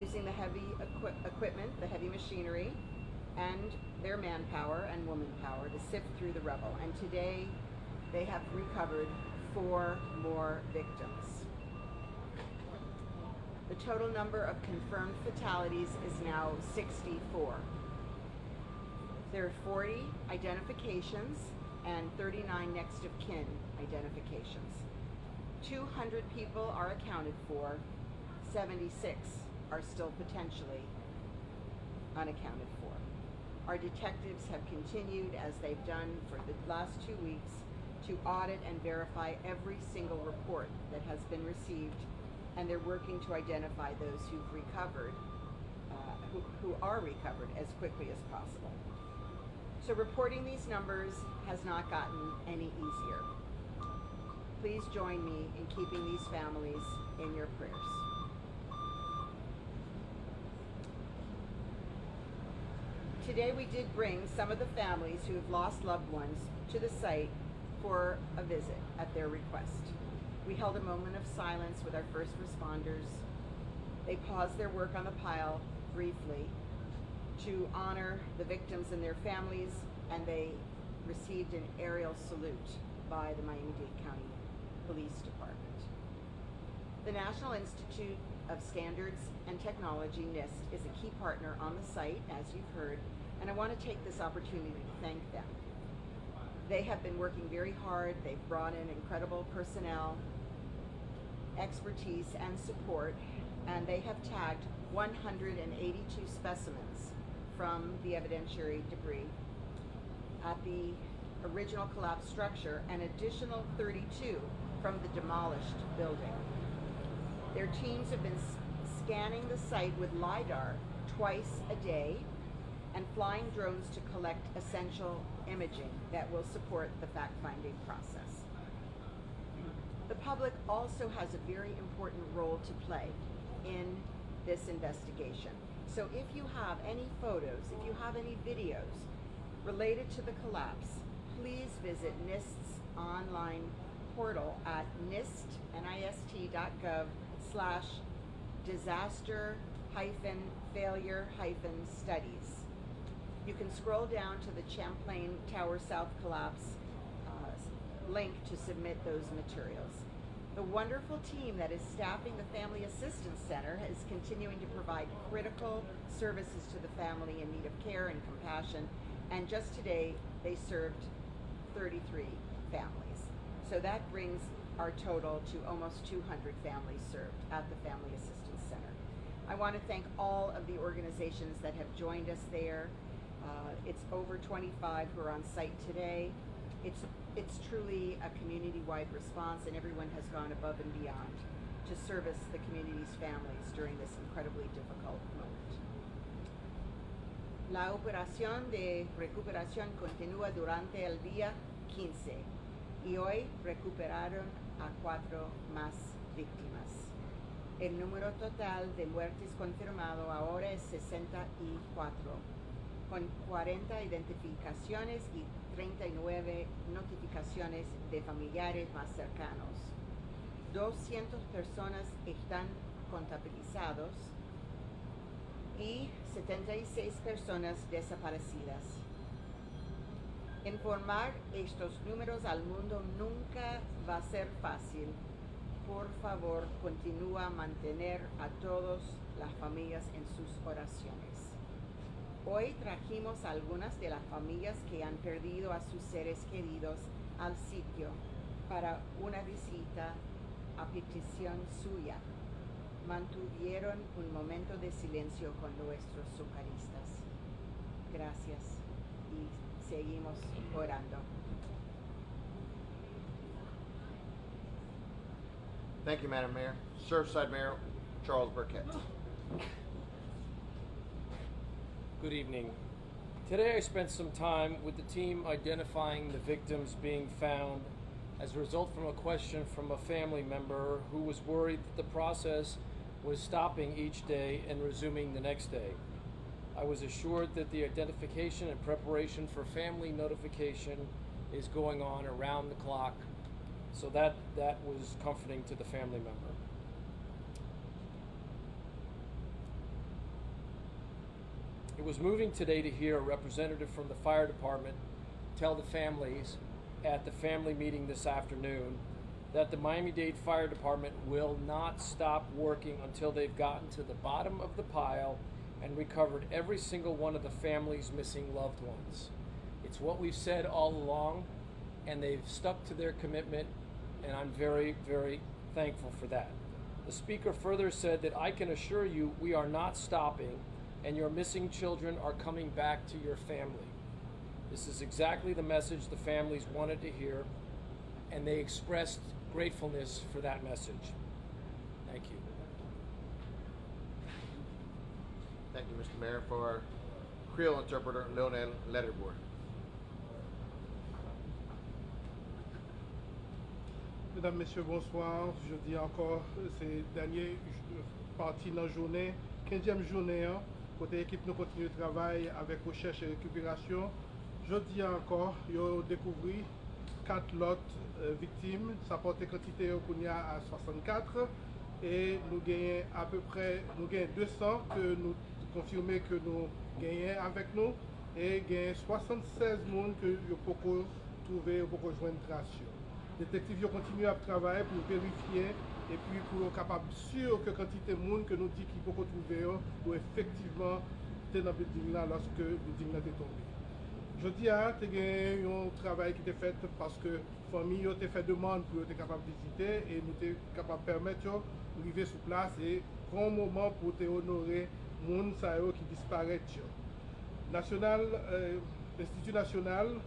using the heavy equipment, the heavy machinery, and their manpower and womanpower to sift through the rubble. And today they have recovered 4 more victims. The total number of confirmed fatalities is now 64. There are 40 identifications and 39 next of kin identifications. 200 people are accounted for, 76 are still potentially unaccounted for. Our detectives have continued, as they've done for the last 2 weeks, to audit and verify every single report that has been received, and they're working to identify those who've recovered, who are recovered as quickly as possible. So reporting these numbers has not gotten any easier. Please join me in keeping these families in your prayers. Today we did bring some of the families who have lost loved ones to the site for a visit at their request. We held a moment of silence with our first responders. They paused their work on the pile briefly to honor the victims and their families, and they received an aerial salute by the Miami-Dade County Police Department. The National Institute of Standards and Technology, NIST, is a key partner on the site, as you've heard, and I want to take this opportunity to thank them. They have been working very hard. They've brought in incredible personnel, expertise, and support, and they have tagged 182 specimens from the evidentiary debris at the original collapsed structure, and additional 32 from the demolished building. Their teams have been scanning the site with LiDAR twice a day and flying drones to collect essential imaging that will support the fact-finding process. The public also has a very important role to play in this investigation. So if you have any photos, if you have any videos related to the collapse, please visit NIST's online portal at nist.gov/disaster-failure-studies. You can scroll down to the Champlain Towers South collapse link to submit those materials. The wonderful team that is staffing the Family Assistance Center is continuing to provide critical services to the family in need of care and compassion, and just today they served 33 families. So that brings our total to almost 200 families served at the Family Assistance Center. I want to thank all of the organizations that have joined us there. It's over 25 who are on site today. It's truly a community-wide response, and everyone has gone above and beyond to service the community's families during this incredibly difficult moment. La operación de recuperación continúa durante el día 15 y hoy recuperaron a 4 más víctimas. El número total de muertes confirmado ahora es 64, con 40 identificaciones y 39 notificaciones de familiares más cercanos. 200 personas están contabilizados y 76 personas desaparecidas. Informar estos números al mundo nunca va a ser fácil. Por favor, continúa a mantener a todas las familias en sus oraciones. Hoy trajimos a algunas de las familias que han perdido a sus seres queridos al sitio para una visita a petición suya. Mantuvieron un momento de silencio con nuestros socorristas. Gracias y seguimos orando. Thank you, Madam Mayor. Surfside Mayor Charles Burkett. Good evening. Today I spent some time with the team identifying the victims being found as a result from a question from a family member who was worried that the process was stopping each day and resuming the next day. I was assured that the identification and preparation for family notification is going on around the clock, so that was comforting to the family member. It was moving today to hear a representative from the fire department tell the families at the family meeting this afternoon that the Miami-Dade Fire Department will not stop working until they've gotten to the bottom of the pile and recovered every single one of the family's missing loved ones. It's what we've said all along, and they've stuck to their commitment, and I'm very, very thankful for that. The speaker further said that I can assure you we are not stopping, and your missing children are coming back to your family. This is exactly the message the families wanted to hear, and they expressed gratefulness for that message. Thank you. Thank you, Mr. Mayor. For our Creole interpreter, Lionel Letterboard. Mesdames, Messieurs, bonsoir. Je dis encore, c'est dernier partie dans la journée, 15e journée, côté équipe nous continue le travail avec recherche et récupération. Je dis encore, yo découvert 4 lots victimes, ça porte quantité qu'on a à 64 et nous gagnons à peu près, nous gagnons 200 que nous confirmons que nous gagnons avec nous et gagnons 76 personnes que nous pouvons trouver, nous pouvons joindre trace. Les détectives continuent à travailler pour vérifier et puis pour être capable sûr que quantité de monde que nous dit qu'il faut trouver pour effectivement être dans le building là lorsque le building là est tombé. Je dis à tu as un travail qui est fait parce que la famille a fait demande pour être capable de visiter et nous sommes capables de permettre d'arriver sur place et prendre un moment pour te honorer les gens qui disparaissent. L'Institut national,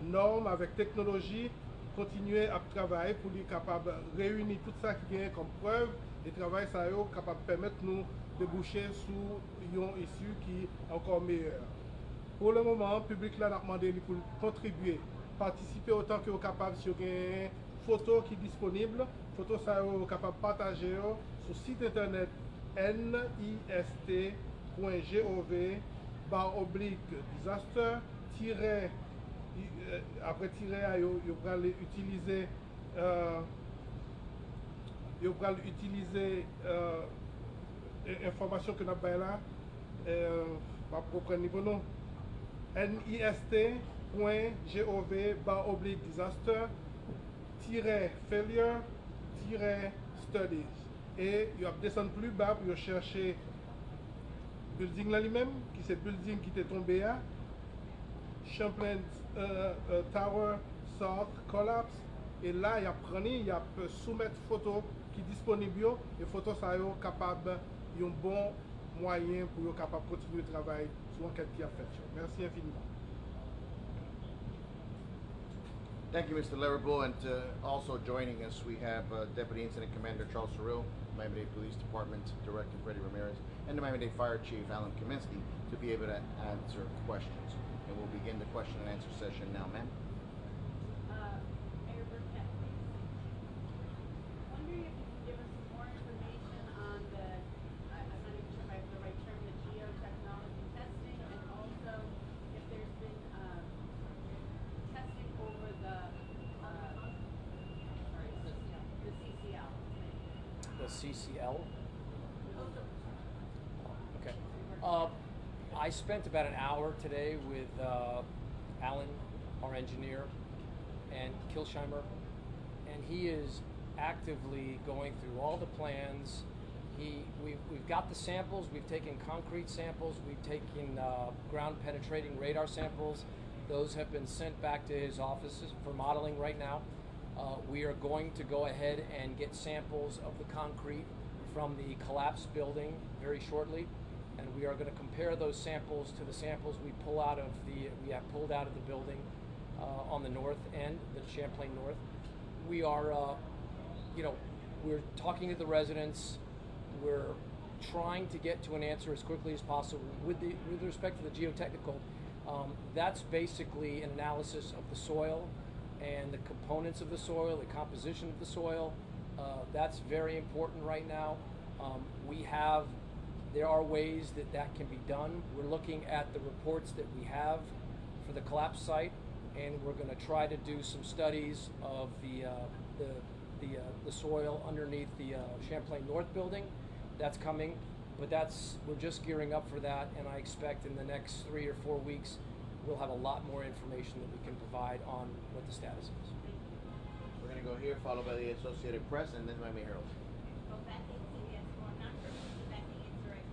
norme avec technologie, continuer à travailler pour être capable de réunir tout ça qui est comme preuve et travail ça est capable de permettre nous de déboucher sur une issue qui est encore meilleure. Pour le moment, le public là a demandé pour contribuer, participer autant que vous capable si vous avez une photo qui est disponible, photo ça est capable de partager sur le site internet nist.gov/disaster après tirer, vous allez utiliser information que nous avons là, pas pour niveau non, nist.gov/disaster-failure-studies et vous descendre plus bas pour chercher building là lui-même qui c'est building qui est tombé à Champlain Towers South collapse et là il y a soumettre photo qui est disponible et photo ça est capable un bon moyen pour être capable de continuer le travail sur l'enquête qui a fait. Merci infiniment. Thank you, Mr. Letterboard. And also joining us, we have Deputy Incident Commander Charles Cyril, Miami-Dade Police Department Director Freddie Ramirez, and the Miami-Dade Fire Chief Alan Kaminsky to be able to answer questions. And we'll begin the question and answer session now, ma'am. Mayor Burkett, wondering if you could give us some more information on the, I'm not even sure if I have the right term, the geotechnology testing, and also if there's been testing over the CCL. The CCL? Okay. I spent about an hour today with Alan, our engineer, and Kilsheimer, and he is actively going through all the plans. We've got the samples. We've taken concrete samples. We've taken ground penetrating radar samples. Those have been sent back to his offices for modeling right now. We are going to go ahead and get samples of the concrete from the collapsed building very shortly, and we are going to compare those samples to the samples we have pulled out of the building on the north end, the Champlain North. We are, we're talking to the residents. We're trying to get to an answer as quickly as possible. With respect to the geotechnical, that's basically an analysis of the soil and the components of the soil, the composition of the soil. That's very important right now. There are ways that can be done. We're looking at the reports that we have for the collapse site, and we're going to try to do some studies of the soil underneath the Champlain North building. That's coming. but we're just gearing up for that, and I expect in the next 3 or 4 weeks we'll have a lot more information that we can provide on what the status is. We're going to go here, followed by the Associated Press, and then Miami Herald. Well, back into yes, well, I'm not sure who's back to answer it,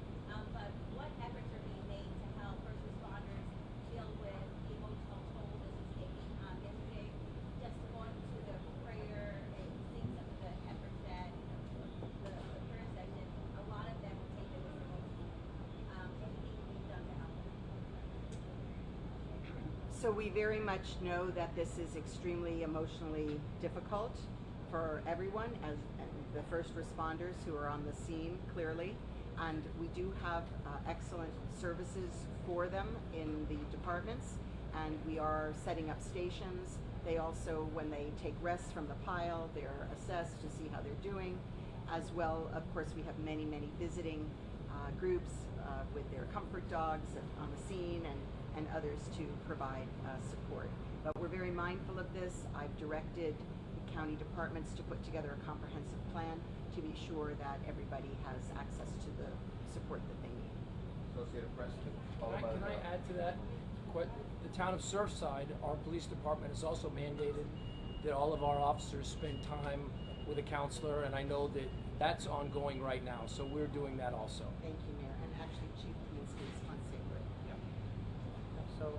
but what efforts are being made to help first responders deal with the emotional toll this is taking? Yesterday, just going to the prayer and seeing some of the efforts that the prayer session, a lot of them will take it as emotional. Anything being done to help? So we very much know that this is extremely emotionally difficult for everyone, as and the first responders who are on the scene clearly, and we do have excellent services for them in the departments, and we are setting up stations. They also, when they take rests from the pile, they're assessed to see how they're doing. As well, of course, we have many visiting groups with their comfort dogs on the scene, and others to provide support. But we're very mindful of this. I've directed the county departments to put together a comprehensive plan to be sure that everybody has access to the support that they need. Associated Press, followed by Can I add to that? The town of Surfside, our police department has also mandated that all of our officers spend time with a counselor, and I know that that's ongoing right now, so we're doing that also. Thank you, Mayor. And actually, Chief Kaminsky is on sacred. So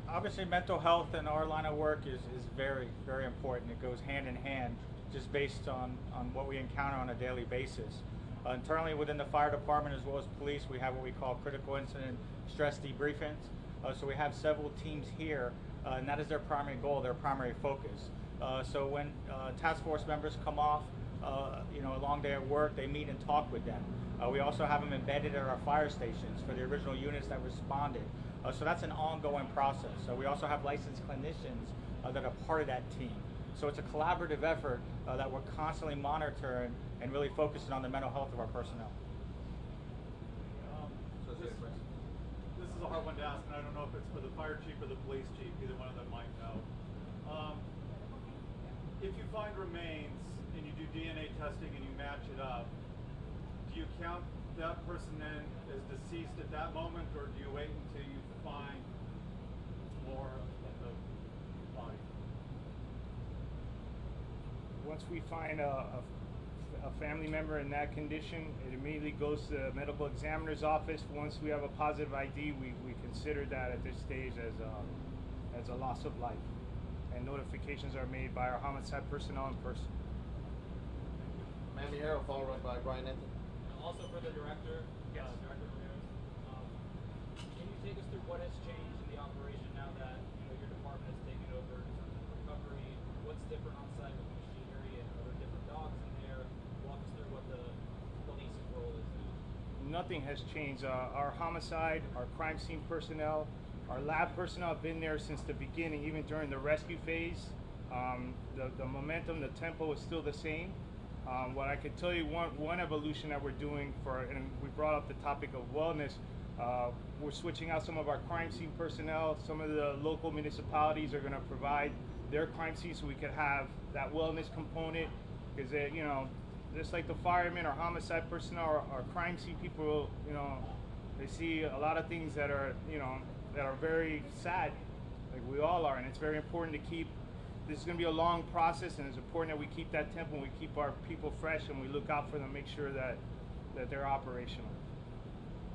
obviously mental health in our line of work is very, very important. It goes hand in hand just based on what we encounter on a daily basis. Internally within the fire department as well as police, we have what we call critical incident stress debriefings. So we have several teams here, and that is their primary goal, their primary focus. So when task force members come off, a long day at work, they meet and talk with them. We also have them embedded at our fire stations for the original units that responded. So that's an ongoing process. So we also have licensed clinicians that are part of that team. So it's a collaborative effort that we're constantly monitoring and really focusing on the mental health of our personnel. Associated Press. This is a hard one to ask, and I don't know if it's for the fire chief or the police chief. Either one of them might know. If you find remains and you do DNA testing and you match it up, do you count that person then as deceased at that moment, or do you wait until you find more of the body? Once we find a family member in that condition, it immediately goes to the medical examiner's office. Once we have a positive ID, we consider that at this stage as a loss of life. And notifications are made by our homicide personnel in person. Miami Herald, followed by Brian Enton. Also for the director, Yes. Director Ramirez, can you take us through what has changed in the operation now that your department has taken over in terms of recovery? What's different on site with the machinery, and are there different dogs in there? Walk us through what the policing role is now. Nothing has changed. Our homicide, our crime scene personnel, our lab personnel have been there since the beginning, even during the rescue phase. The momentum, the tempo is still the same. What I could tell you, one evolution that we're doing and we brought up the topic of wellness, we're switching out some of our crime scene personnel. Some of the local municipalities are going to provide their crime scene so we could have that wellness component, because just like the firemen or homicide personnel, our crime scene people, they see a lot of things that are very sad, like we all are, and it's very important to keep. This is going to be a long process, and it's important that we keep that tempo and we keep our people fresh and we look out for them, make sure that they're operational.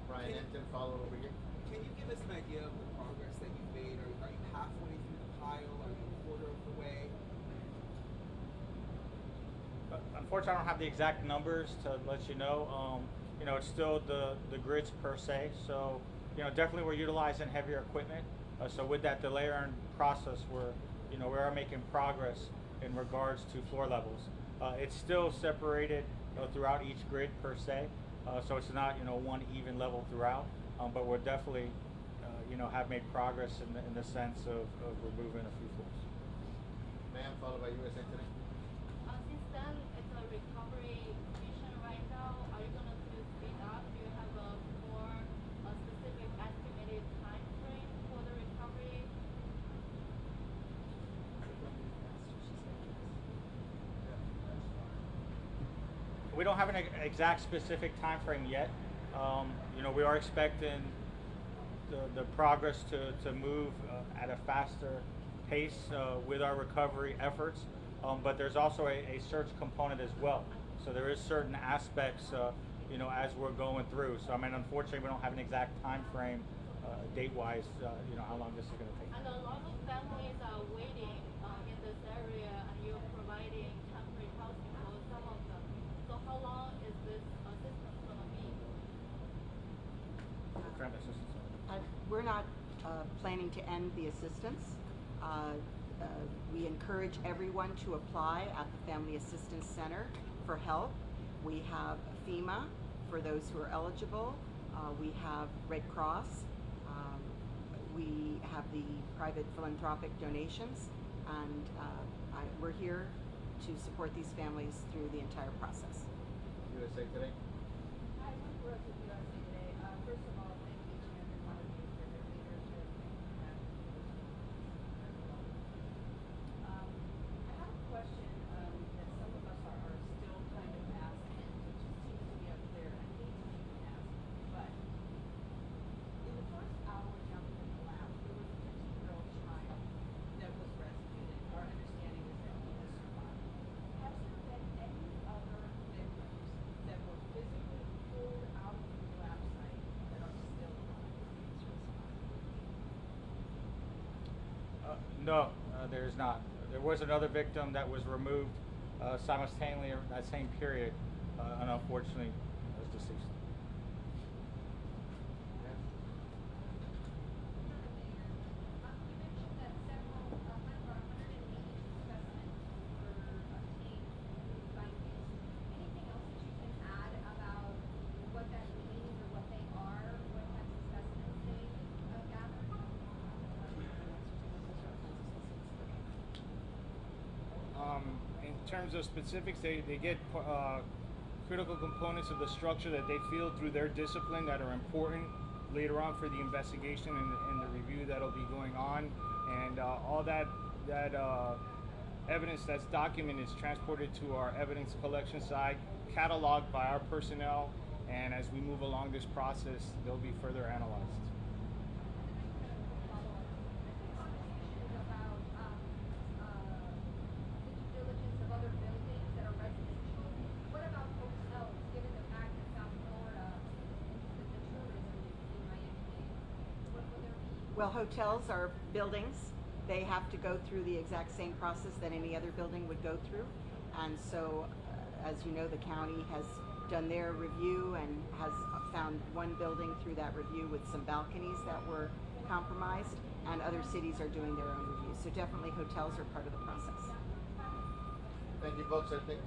Brian Enton, followed over here. Can you give us an idea of the progress that you've made? Are you halfway through the pile? Are you a quarter of the way? Unfortunately, I don't have the exact numbers to let you know. It's still the grids per se. So, definitely we're utilizing heavier equipment. So with that delayering process, we are making progress in regards to floor levels. It's still separated throughout each grid per se, so it's not one even level throughout. But we're definitely have made progress in the sense of removing a few floors. Ma'am, followed by USA Today. Since then, it's a recovery mission right now. Are you going to speed up? Do you have a more specific estimated time frame for the recovery? We don't have an exact specific time frame yet. We are expecting the progress to move at a faster pace with our recovery efforts, but there's also a search component as well. So there is certain aspects, as we're going through. So I mean, unfortunately, we don't have an exact time frame, date-wise, how long this is going to take. And a lot of families are waiting in this area, and you're providing temporary housing for some of them. So how long is this assistance going to be? We're not planning to end the assistance. We encourage everyone to apply at the Family Assistance Center for help. We have FEMA for those who are eligible. We have Red Cross. We have the private philanthropic donations, and we're here to support these families through the entire process. USA Today. Hi, I'm Brooke with USA Today. First of all, thank each and every one of you for your leadership and I have a question that some of us are still kind of asking, which seems to be up there. I hate to even ask, but in the first hour after the collapse, there was a 15-year-old child that was rescued, and our understanding is that he has survived. Has there been any other victims that were physically pulled out of the collapse site that are still alive? No, there is not. There was another victim that was removed simultaneously in that same period, and unfortunately was deceased. You mentioned that several 180 specimens were obtained by NIST. Anything else that you can add about what that means or what they are, what types of specimens they gathered? In terms of specifics, they get critical components of the structure that they feel through their discipline that are important later on for the investigation and the review that'll be going on, and all that evidence that's documented is transported to our evidence collection side, cataloged by our personnel, and as we move along this process, they'll be further analyzed. Well, hotels are buildings. They have to go through the exact same process that any other building would go through. And so, as you know, the county has done their review and has found one building through that review with some balconies that were compromised, and other cities are doing their own reviews. So definitely hotels are part of the process. Thank you, folks. I think